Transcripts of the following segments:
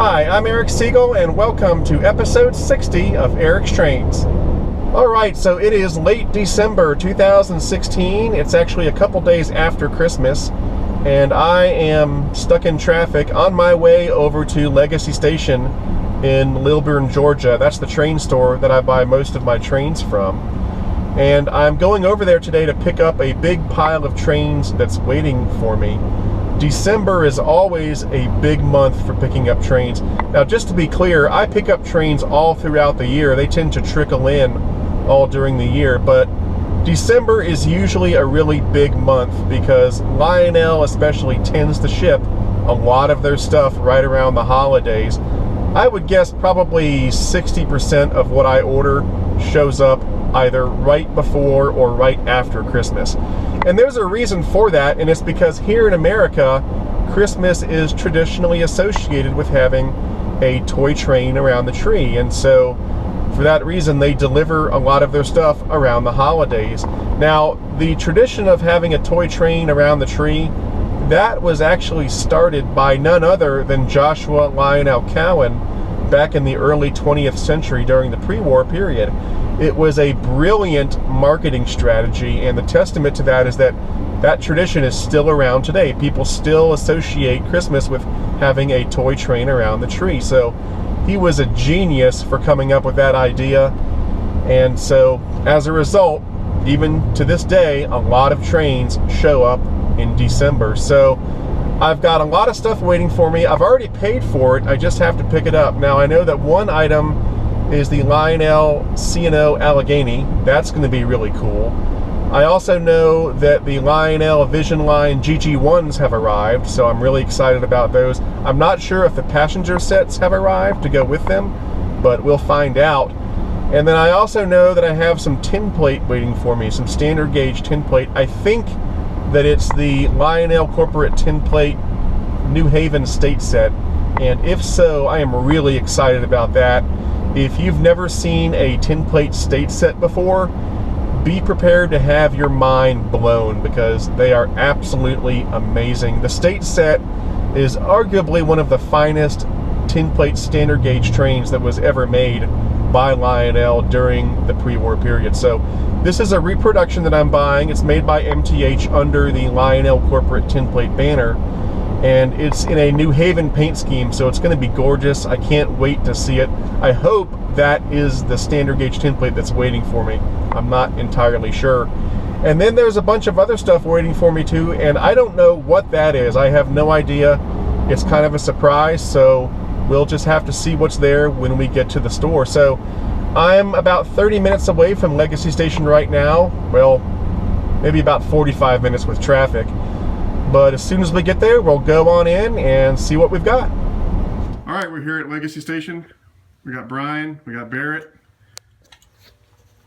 Hi, I'm Eric Siegel, and welcome to episode 60 of Eric's Trains. Alright, so it is late December 2016. It's actually a couple days after Christmas, and I am stuck in traffic on my way over to Legacy Station in Lilburn, Georgia. That's the train store that I buy most of my trains from. And I'm going over there today to pick up a big pile of trains that's waiting for me. December is always a big month for picking up trains. Now, just to be clear, I pick up trains all throughout the year. They tend to trickle in all during the year, but December is usually a really big month because Lionel especially tends to ship a lot of their stuff right around the holidays. I would guess probably 60% of what I order shows up either right before or right after Christmas. And there's a reason for that, and it's because here in America, Christmas is traditionally associated with having a toy train around the tree. And so for that reason, they deliver a lot of their stuff around the holidays. Now, the tradition of having a toy train around the tree, that was actually started by none other than Joshua Lionel Cowan back in the early 20th century during the pre-war period. It was a brilliant marketing strategy, and the testament to that is that that tradition is still around today. People still associate Christmas with having a toy train around the tree. So he was a genius for coming up with that idea. And so as a result, even to this day, a lot of trains show up in December. So I've got a lot of stuff waiting for me. I've already paid for it. I just have to pick it up. Now, I know that one item is the Lionel C&O Allegheny. That's going to be really cool. I also know that the Lionel Vision Line GG1s have arrived, so I'm really excited about those. I'm not sure if the passenger sets have arrived to go with them, but we'll find out. And then I also know that I have some tin plate waiting for me, some standard gauge tin plate. I think that it's the Lionel Corporate tin plate New Haven state set, and if so, I am really excited about that. If you've never seen a tin plate state set before, be prepared to have your mind blown because they are absolutely amazing. The state set is arguably one of the finest tin plate standard gauge trains that was ever made by Lionel during the pre-war period. So this is a reproduction that I'm buying. It's made by MTH under the Lionel Corporate tin plate banner, and it's in a New Haven paint scheme, so it's going to be gorgeous. I can't wait to see it. I hope that is the standard gauge tin plate that's waiting for me. I'm not entirely sure. And then there's a bunch of other stuff waiting for me too, and I don't know what that is. I have no idea. It's kind of a surprise, so we'll just have to see what's there when we get to the store. So I'm about 30 minutes away from Legacy Station right now. Well, maybe about 45 minutes with traffic. But as soon as we get there, we'll go on in and see what we've got. All right, we're here at Legacy Station. We got Brian, we got Barrett.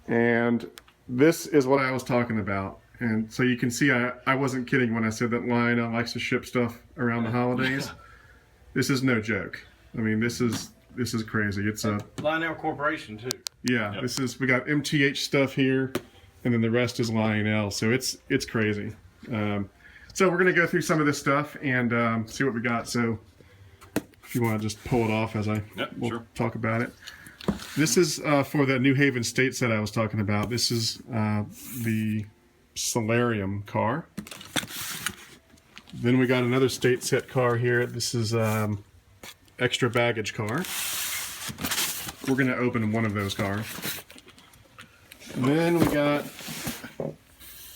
And this is what I was talking about. And so you can see I wasn't kidding when I said that Lionel likes to ship stuff around the holidays. This is no joke. I mean, this is crazy. It's a Lionel Corporation too. Yeah, yep. We got MTH stuff here, and then the rest is Lionel. So it's crazy. So we're gonna go through some of this stuff and see what we got. So if you want to just pull it off as we'll talk about it. This is for the New Haven state set I was talking about. This is the Solarium car. Then we got another state set car here. This is extra baggage car. We're gonna open one of those cars. And then we got,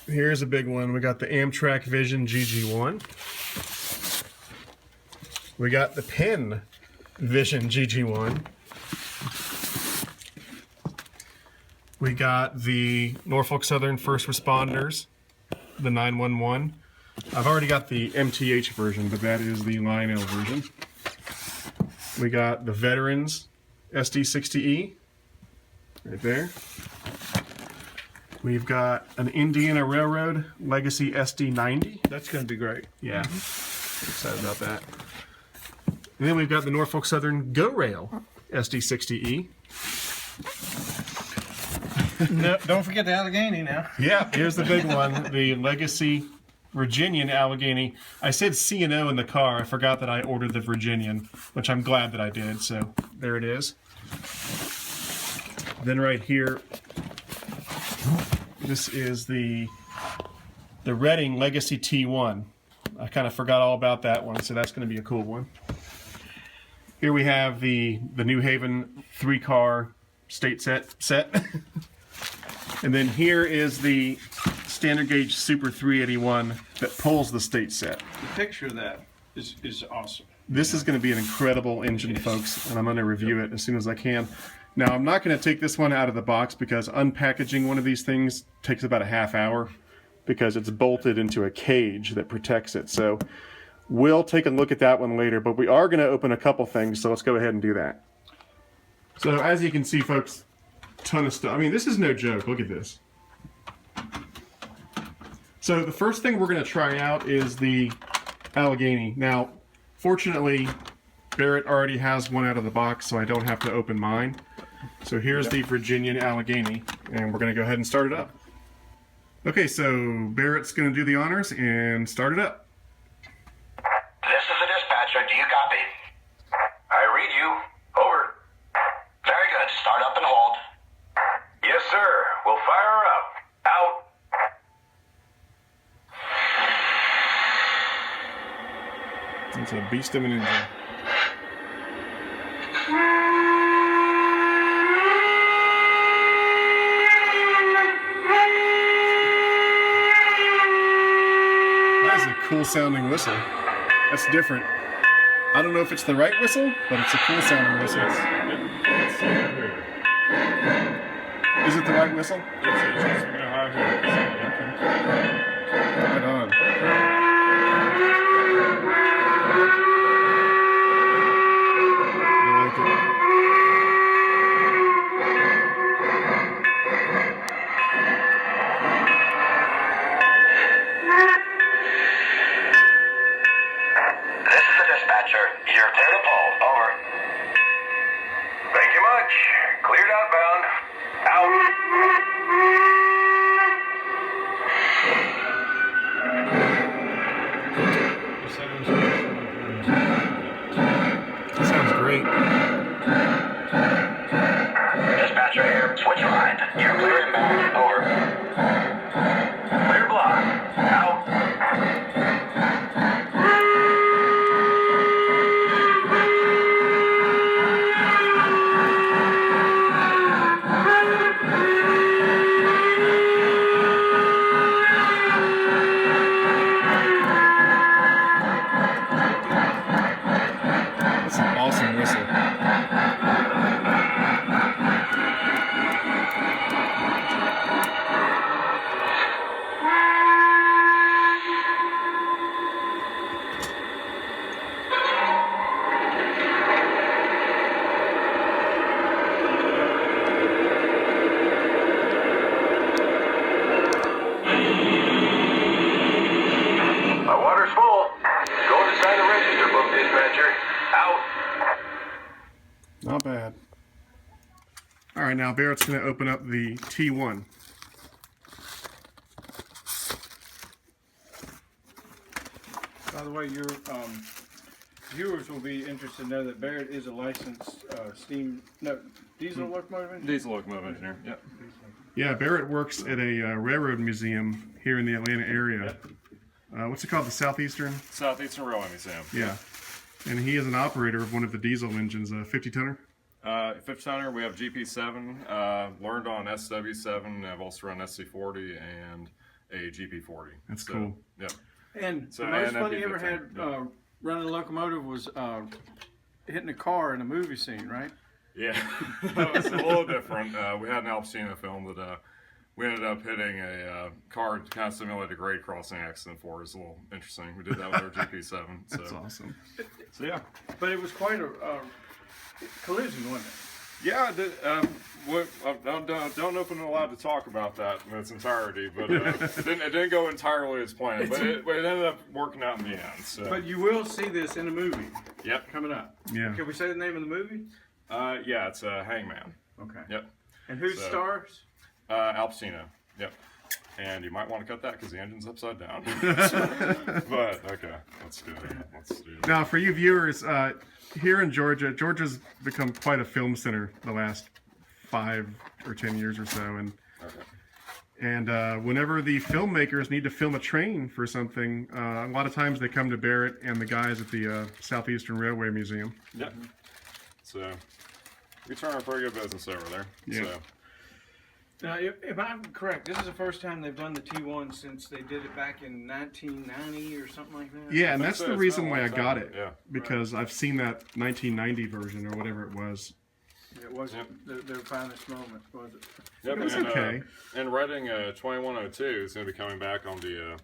here's a big one. We got the Amtrak Vision GG1. We got the Penn Vision GG1. We got the Norfolk Southern First Responders, the 911. I've already got the MTH version, but that is the Lionel version. We got the Veterans SD60E, right there. We've got an Indiana Railroad Legacy SD90. That's going to be great. Yeah, excited about that. And then we've got the Norfolk Southern Go Rail SD60E. No, don't forget the Allegheny now. Yeah, here's the big one, the Legacy Virginian Allegheny. I said C&O in the car. I forgot that I ordered the Virginian, which I'm glad that I did. So there it is. Then right here, this is the Redding Legacy T1. I kind of forgot all about that one, so that's going to be a cool one. Here we have the New Haven 3-car state set. And then here is the standard gauge Super 381 that pulls the state set. The picture of that is awesome. This is going to be an incredible engine, folks, and I'm going to review it as soon as I can. Now, I'm not going to take this one out of the box because unpackaging one of these things takes about a half hour because it's bolted into a cage that protects it. So we'll take a look at that one later, but we are going to open a couple things, so let's go ahead and do that. So as you can see, folks, ton of stuff. I mean, this is no joke. Look at this. So the first thing we're going to try out is the Allegheny. Now, fortunately, Barrett already has one out of the box, so I don't have to open mine. So here's the Virginian Allegheny, and we're going to go ahead and start it up. Okay, so Barrett's going to do the honors and start it up. This is the dispatcher. Do you copy? I read you. Over. Very good. Start up and hold. Yes, sir. We'll fire her up. Out. It's a beast of an engine. That's a cool sounding whistle. That's different. I don't know if it's the right whistle, but it's a cool sounding whistle. Is it the right whistle? Right on. I like it. This is the dispatcher. You're clear to pull. Over. Thank you much. Cleared outbound. Out. That sounds great. Dispatcher here. Switch line. You're clear inbound. Over. Clear block. Out. That's an awesome whistle. My water's full. Going to sign the register book, dispatcher. Out. Not bad. All right, now Barrett's going to open up the T1. By the way, your viewers will be interested to know that Barrett is a licensed diesel locomotive. Diesel locomotive engineer. Yep. Yeah, Barrett works at a railroad museum here in the Atlanta area. What's it called? The Southeastern? Southeastern Railway Museum. Yeah. And he is an operator of one of the diesel engines, a 50-tonner. 50-tonner, we have GP7, learned on SW7, I've also run SC40 and a GP40. That's cool. Yep. And So, the most and fun you that'd ever be had 15, yeah. running a locomotive was hitting a car in a movie scene, right? Yeah, that was a little different. We had an Alpacino film that we ended up hitting a car to kind of simulate a grade crossing accident for. It was a little interesting. We did that with our GP7. So. That's awesome. So yeah. But it was quite a collision, wasn't it? Yeah, I don't know if I'm allowed to talk about that in its entirety, but it didn't go entirely as planned. But it ended up working out in the end. So. But you will see this in a movie Yep. coming up. Yeah. Can we say the name of the movie? Yeah, it's Hangman. Okay. Yep. And who So- stars? Al Pacino. Yep. And you might want to cut that because the engine's upside down. But okay, let's do it. Now, for you viewers, here in Georgia, Georgia's become quite a film center the last 5 or 10 years or so, and whenever the filmmakers need to film a train for something, a lot of times they come to Barrett and the guys at the Southeastern Railway Museum. Yep. So we turn a pretty good business over there. Yeah. So. Now, if I'm correct, this is the first time they've done the T1 since they did it back in 1990 or something like that. Yeah, and that's so. the It's reason been a why I long got time. it. Yeah. Because I've seen that 1990 version or whatever it was. It wasn't their finest moment, was it? Yep, It was and, okay. And Reading 2102 is going to be coming back on the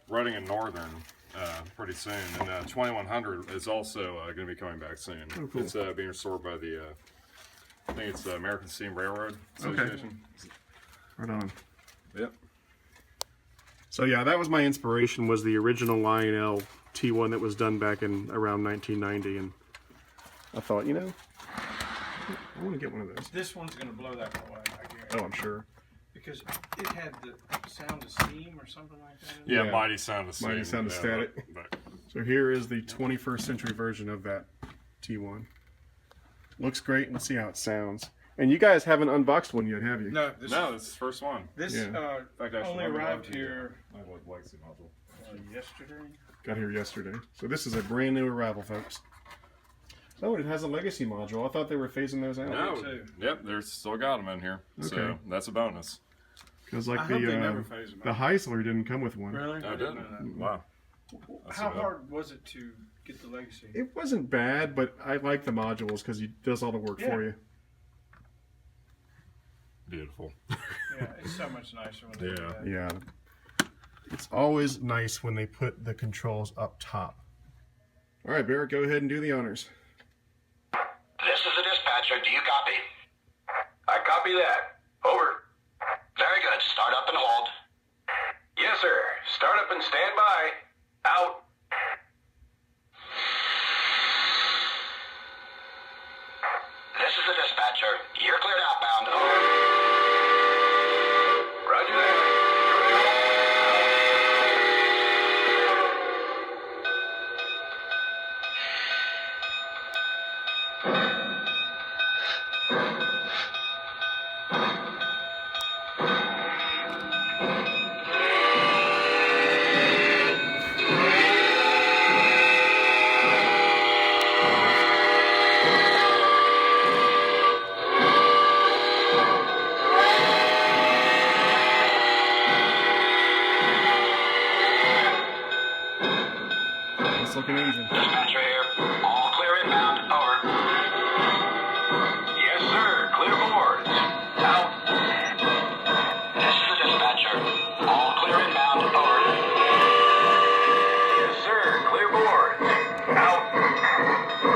Reading and Northern pretty soon, and 2100 is also going to be coming back soon. Oh, cool. It's being restored by the I think it's the American Steam Railroad Association. Right on. Yep. So yeah, that was my inspiration, was the original Lionel T1 that was done back in around 1990, and I thought, you know, I want to get one of those. This one's going to blow that away, I guarantee. Oh, I'm sure. Because it had the sound of steam or something like that. Yeah, Yeah. Mighty Sound of Steam. Mighty Sound of Static. But So here is the 21st century version of that T1. Looks great, and see how it sounds. And you guys haven't unboxed one yet, have you? No, no, this is the first one. this Yeah. In fact, I should only have arrived loved here Legacy module. yesterday. Got here yesterday. So this is a brand new arrival, folks. Oh, it has a legacy module. I thought they were phasing those out. No, too. yep, there's still got them in here. So Okay. that's a bonus. Because I like hope they never phase them the out. Heisler didn't come with one. Really? I didn't didn't. know that. Wow. That's How a bit. hard was it to get the legacy? It wasn't bad, but I like the modules because he does all the work for you. Beautiful. Yeah, it's so much nicer when they do Yeah. that. Yeah. It's always nice when they put the controls up top. All right, Barrett, go ahead and do the honors. This is the dispatcher. Do you copy? I copy that. Over. Very good. Start up and hold. Yes, sir. Start up and stand by. Out. This is the dispatcher. You're cleared outbound. Over. Roger that. Nice looking engine. Dispatcher here. All clear inbound. Over. Yes, sir. Clear boards. Out. This is the dispatcher. All clear inbound. Over. Yes, sir. Clear boards. Out.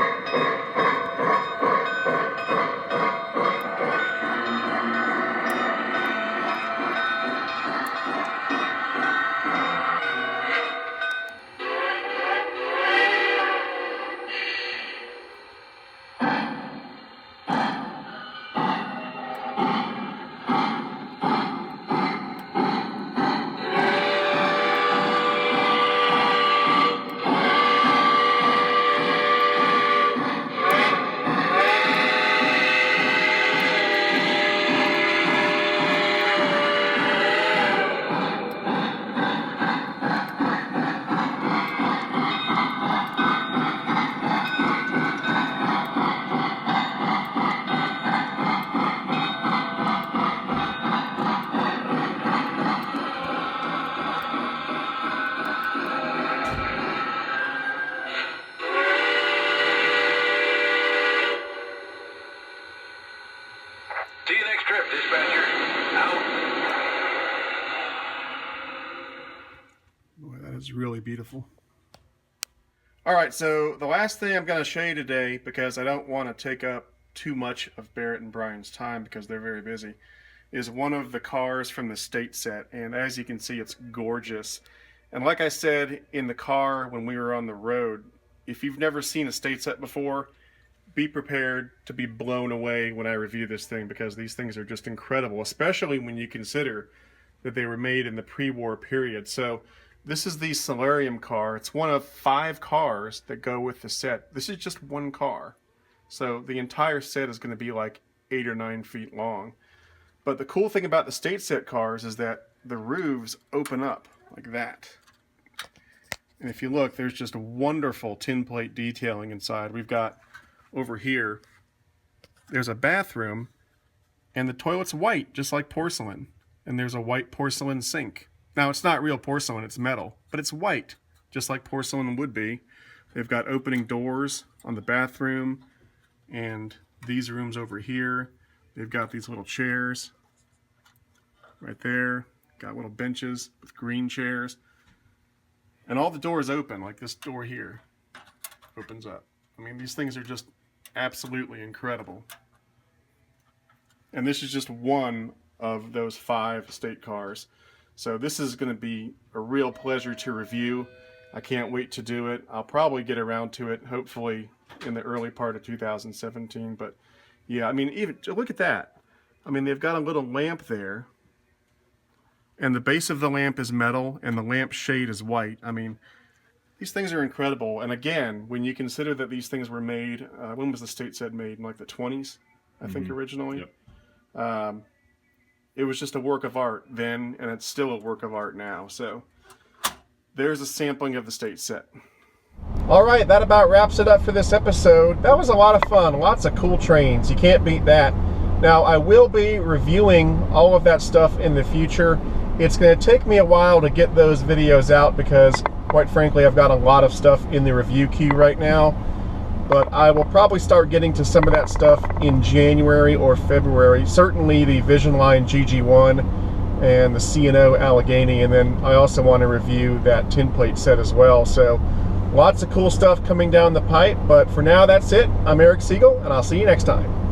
See you next trip, dispatcher. Out. Boy, that is really beautiful. All right, so the last thing I'm going to show you today, because I don't want to take up too much of Barrett and Brian's time because they're very busy, is one of the cars from the state set. And as you can see, it's gorgeous. And like I said in the car when we were on the road, if you've never seen a state set before, be prepared to be blown away when I review this thing, because these things are just incredible, especially when you consider that they were made in the pre-war period. So this is the Solarium car. It's one of 5 cars that go with the set. This is just one car. So the entire set is going to be like 8 or 9 feet long. But the cool thing about the state set cars is that the roofs open up like that. And if you look, there's just wonderful tin plate detailing inside. We've got over here, there's a bathroom, and the toilet's white, just like porcelain. And there's a white porcelain sink. Now, it's not real porcelain, it's metal, but it's white, just like porcelain would be. They've got opening doors on the bathroom, and these rooms over here, they've got these little chairs right there. Got little benches with green chairs. And all the doors open, like this door here opens up. I mean, these things are just absolutely incredible. And this is just one of those 5 state cars. So this is going to be a real pleasure to review. I can't wait to do it. I'll probably get around to it, hopefully, in the early part of 2017. But yeah, I mean, even look at that. I mean, they've got a little lamp there. And the base of the lamp is metal, and the lamp shade is white. I mean, these things are incredible. And again, when you consider that these things were made, when was the state set made? In like the 20s, I think, originally. Yep. It was just a work of art then, and it's still a work of art now. So there's a sampling of the state set. All right, that about wraps it up for this episode. That was a lot of fun. Lots of cool trains. You can't beat that. Now, I will be reviewing all of that stuff in the future. It's going to take me a while to get those videos out because, quite frankly, I've got a lot of stuff in the review queue right now. But I will probably start getting to some of that stuff in January or February. Certainly the Vision Line GG1 and the C&O Allegheny. And then I also want to review that tin plate set as well. So lots of cool stuff coming down the pipe. But for now, that's it. I'm Eric Siegel, and I'll see you next time.